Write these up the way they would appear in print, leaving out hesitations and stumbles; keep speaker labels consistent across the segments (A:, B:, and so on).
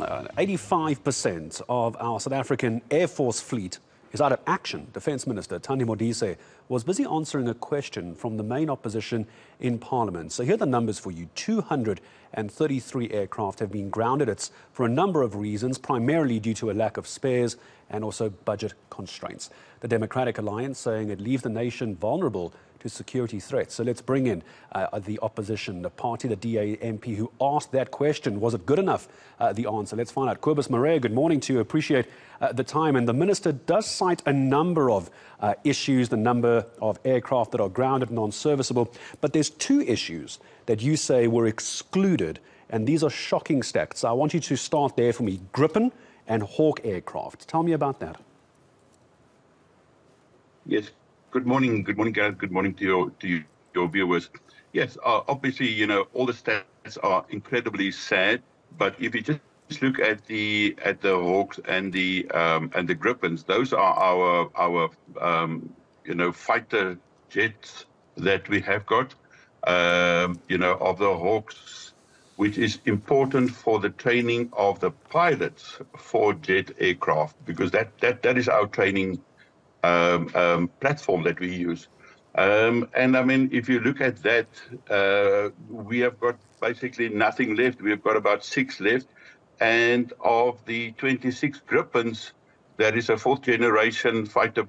A: 85% of our South African Air Force fleet is out of action. Defence Minister Thandi Modise was busy answering a question from the main opposition in Parliament. So here are the numbers for you. 233 aircraft have been grounded. It's for a number of reasons, primarily due to a lack of spares and also budget constraints. The Democratic Alliance saying it leaves the nation vulnerable to security threats. So let's bring in the opposition, the party, the DA MP who asked that question. Was it good enough, the answer? Let's find out. Kobus Marais, good morning to you. Appreciate the time. And the minister does cite a number of issues, the number of aircraft that are grounded, non-serviceable. But there's two issues that you say were excluded, and these are shocking stats. So I want you to start there for me. Gripen and Hawk aircraft. Tell me about that.
B: Yes. Good morning. Good morning, Gareth. Good morning to your viewers. Yes, obviously, you know, all the stats are incredibly sad. But if you just look at the Hawks and the Gripens, those are our fighter jets that we have got. Of the Hawks, which is important for the training of the pilots for jet aircraft, because that is our training platform that we use. And I mean, if you look at that, we have got basically nothing left. We've got about 6 left. And of the 26 Gripens, that is a 4th generation fighter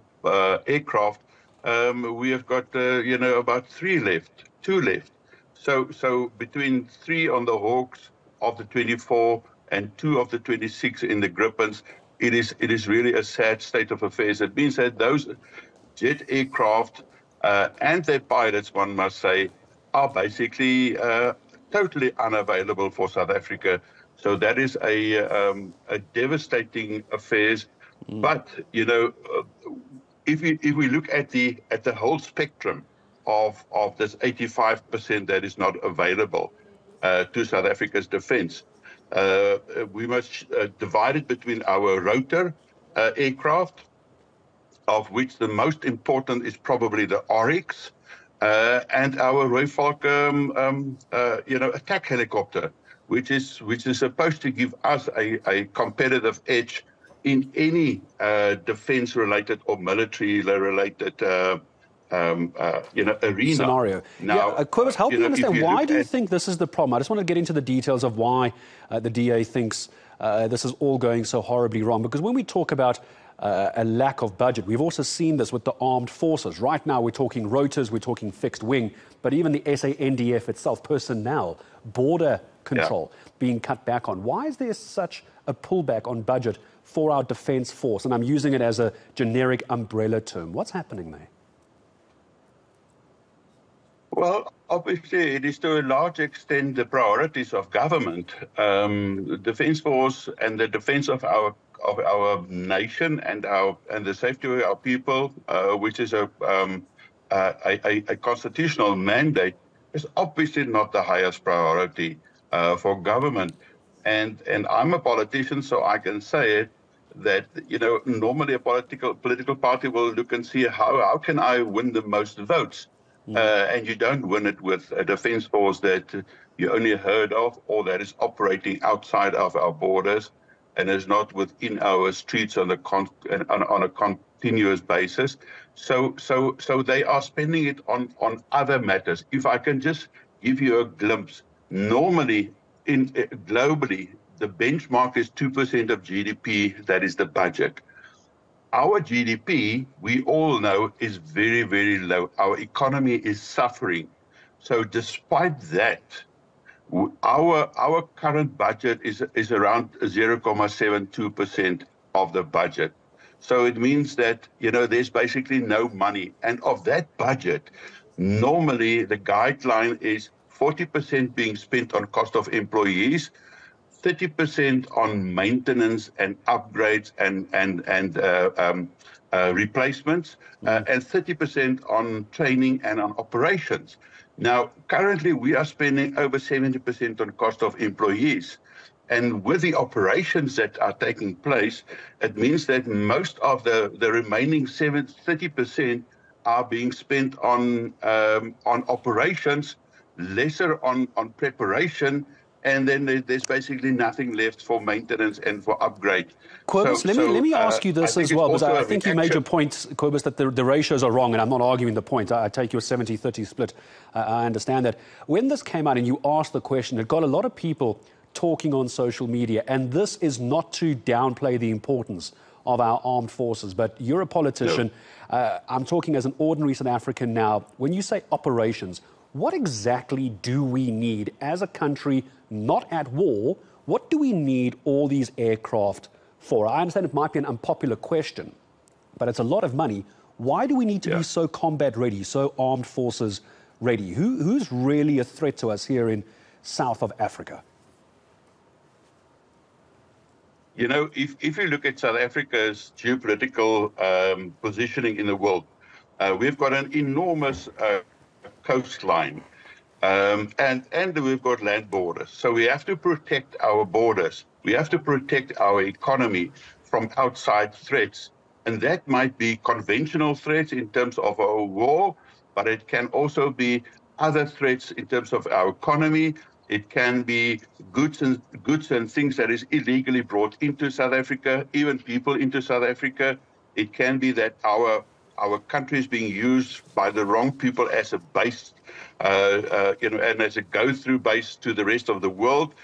B: aircraft, we have got, about 3 left, 2 left. So between 3 on the Hawks of the 24 and 2 of the 26 in the Gripens, it is really a sad state of affairs. It means that those jet aircraft and their pilots, one must say, are basically totally unavailable for South Africa. So that is a devastating affair. But if we look at the whole spectrum of this 85% that is not available to South Africa's defence, we must divide it between our rotor aircraft, of which the most important is probably the Oryx, and our Rooivalk, attack helicopter, which is supposed to give us a competitive edge in any defence-related or military-related arena.
A: Scenario.
B: Now,
A: Kobus, help me understand, why do you think this is the problem? I just want to get into the details of why the DA thinks this is all going so horribly wrong. Because when we talk about a lack of budget, we've also seen this with the armed forces. Right now, we're talking rotors, we're talking fixed wing, but even the SANDF itself, personnel, border control, being cut back on. Why is there such a pullback on budget for our defence force? And I'm using it as a generic umbrella term. What's happening there?
B: Well, obviously, it is to a large extent the priorities of government. The Defence Force and the defence of our nation and the safety of our people, which is a constitutional mandate, is obviously not the highest priority for government. And I'm a politician, so I can say it, that normally a political party will look and see how can I win the most votes. And you don't win it with a defence force that you only heard of, or that is operating outside of our borders and is not within our streets on a continuous basis. So they are spending it on other matters. If I can just give you a glimpse, normally globally, the benchmark is 2% of GDP. That is the budget. Our GDP, we all know, is very, very low. Our economy is suffering. So despite that, our current budget is around 0.72% of the budget. So it means that, there's basically no money. And of that budget, normally the guideline is 40% being spent on cost of employees, 30% on maintenance and upgrades and replacements, and 30% on training and on operations. Now, currently, we are spending over 70% on cost of employees. And with the operations that are taking place, it means that most of the remaining 30% are being spent on operations, lesser on preparation, and then there's basically nothing left for maintenance and for upgrade.
A: Kobus, let me ask you this as well, because I think you made your point, Kobus, that the ratios are wrong, and I'm not arguing the point. I take your 70-30 split. I understand that. When this came out and you asked the question, it got a lot of people talking on social media, and this is not to downplay the importance of our armed forces, but you're a politician. No. I'm talking as an ordinary South African now. When you say operations, what exactly do we need as a country not at war? What do we need all these aircraft for? I understand it might be an unpopular question, but it's a lot of money. Why do we need to be so combat ready, so armed forces ready? Who's really a threat to us here in south of Africa?
B: You know, if you look at South Africa's geopolitical positioning in the world, we've got an enormous coastline, and we've got land borders. So we have to protect our borders. We have to protect our economy from outside threats. And that might be conventional threats in terms of a war, but it can also be other threats in terms of our economy. It can be goods and things that is illegally brought into South Africa, even people into South Africa. It can be that our country is being used by the wrong people as a base, and as a go-through base to the rest of the world.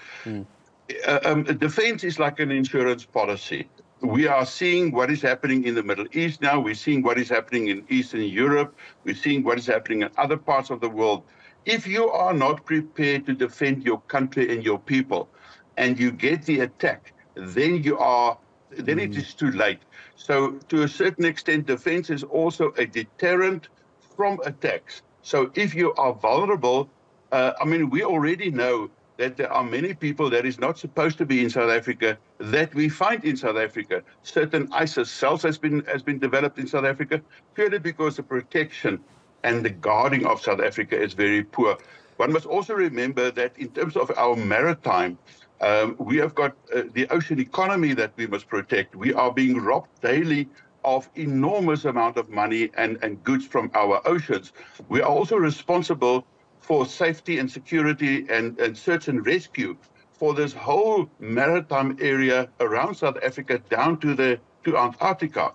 B: Defense is like an insurance policy. We are seeing what is happening in the Middle East now. We're seeing what is happening in Eastern Europe. We're seeing what is happening in other parts of the world. If you are not prepared to defend your country and your people, and you get the attack, then it is too late. So to a certain extent, defense is also a deterrent from attacks. So if you are vulnerable, we already know that there are many people that is not supposed to be in South Africa that we find in South Africa. Certain ISIS cells has been developed in South Africa purely because the protection and the guarding of South Africa is very poor. One must also remember that in terms of our maritime, we have got the ocean economy that we must protect. We are being robbed daily of enormous amount of money and goods from our oceans. We are also responsible for safety and security and search and rescue for this whole maritime area around South Africa down to Antarctica.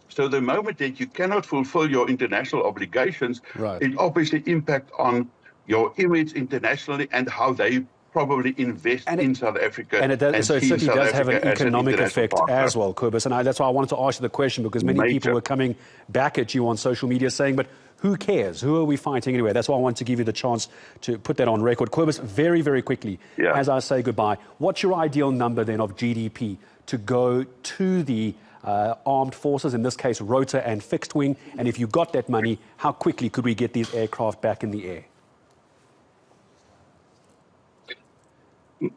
B: So the moment that you cannot fulfill your international obligations, it obviously impacts on your image internationally and how they probably invest in South Africa.
A: And it certainly does have an economic effect as well, Kobus. And that's why I wanted to ask you the question, because many people were coming back at you on social media saying, but who cares? Who are we fighting anyway? That's why I wanted to give you the chance to put that on record. Kobus, very, very quickly, as I say goodbye, what's your ideal number then of GDP to go to the armed forces, in this case, rotor and fixed wing? And if you got that money, how quickly could we get these aircraft back in the air?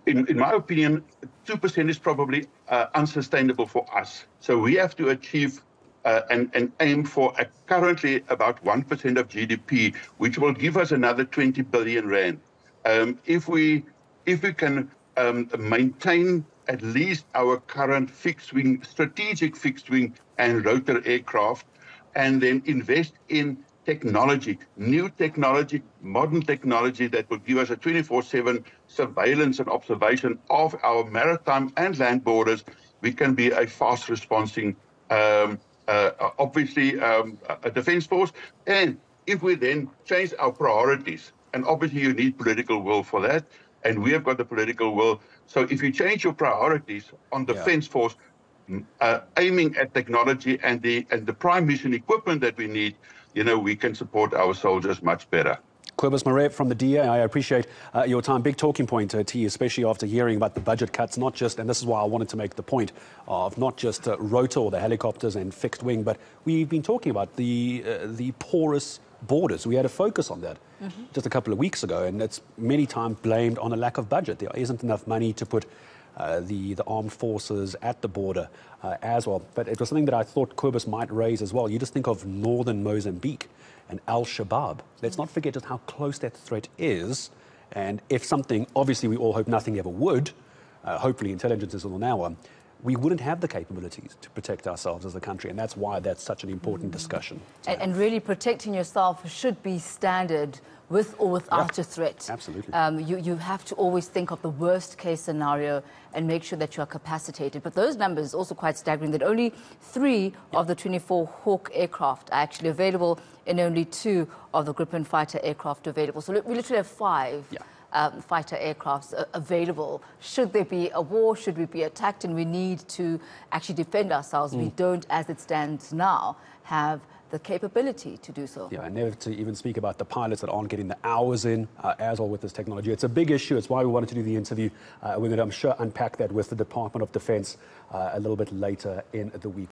B: In my opinion, 2% is probably unsustainable for us. So we have to achieve and aim for currently about 1% of GDP, which will give us another 20 billion rand. If we can maintain at least our current strategic fixed wing and rotor aircraft, and then invest in technology, new technology, modern technology that will give us a 24/7 surveillance and observation of our maritime and land borders, we can be a fast responding, a defense force. And if we then change our priorities, and obviously you need political will for that, and we have got the political will. So if you change your priorities on defense force, aiming at technology and the prime mission equipment that we need, we can support our soldiers much better.
A: Kobus Marais from the DA, I appreciate your time. Big talking point to you, especially after hearing about the budget cuts, not just, and this is why I wanted to make the point of not just rotor or the helicopters and fixed wing, but we've been talking about the porous borders. We had a focus on that just a couple of weeks ago, and it's many times blamed on a lack of budget. There isn't enough money to put the armed forces at the border as well. But it was something that I thought Kobus might raise as well. You just think of northern Mozambique and Al-Shabaab. Let's not forget just how close that threat is. And if something, obviously we all hope nothing ever would, hopefully intelligence is on our we wouldn't have the capabilities to protect ourselves as a country. And that's why that's such an important discussion.
C: And really protecting yourself should be standard with or without a threat.
A: Absolutely.
C: You have to always think of the worst case scenario and make sure that you are capacitated. But those numbers are also quite staggering, that only 3 of the 24 Hawk aircraft are actually available and only 2 of the Gripen fighter aircraft available. So we literally have 5 fighter aircrafts available. Should there be a war, should we be attacked and we need to actually defend ourselves, we don't, as it stands now, have the capability to do so.
A: Yeah, and never to even speak about the pilots that aren't getting the hours in as well with this technology. It's a big issue. It's why we wanted to do the interview. We're going to, I'm sure, unpack that with the Department of Defense a little bit later in the week.